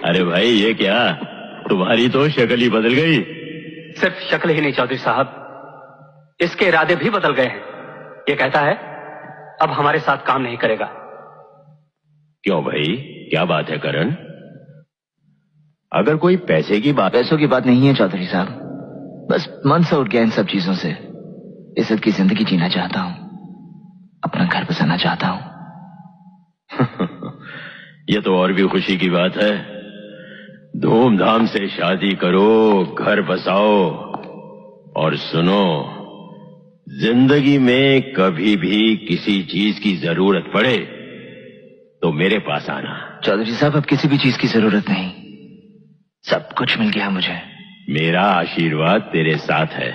अरे भाई ये क्या, तुम्हारी तो शक्ल ही बदल गई। सिर्फ शक्ल ही नहीं चौधरी साहब, इसके इरादे भी बदल गए हैं। ये कहता है अब हमारे साथ काम नहीं करेगा। क्यों भाई, क्या बात है करण? अगर कोई पैसे की बात। पैसों की बात नहीं है चौधरी साहब, बस मन से उठ गया इन सब चीजों से। इज्जत की जिंदगी जीना चाहता हूं, अपना घर बसाना चाहता हूं। ये तो और भी खुशी की बात है। धूमधाम से शादी करो, घर बसाओ, और सुनो, जिंदगी में कभी भी किसी चीज की जरूरत पड़े तो मेरे पास आना। चौधरी साहब अब किसी भी चीज की जरूरत नहीं, सब कुछ मिल गया मुझे। मेरा आशीर्वाद तेरे साथ है।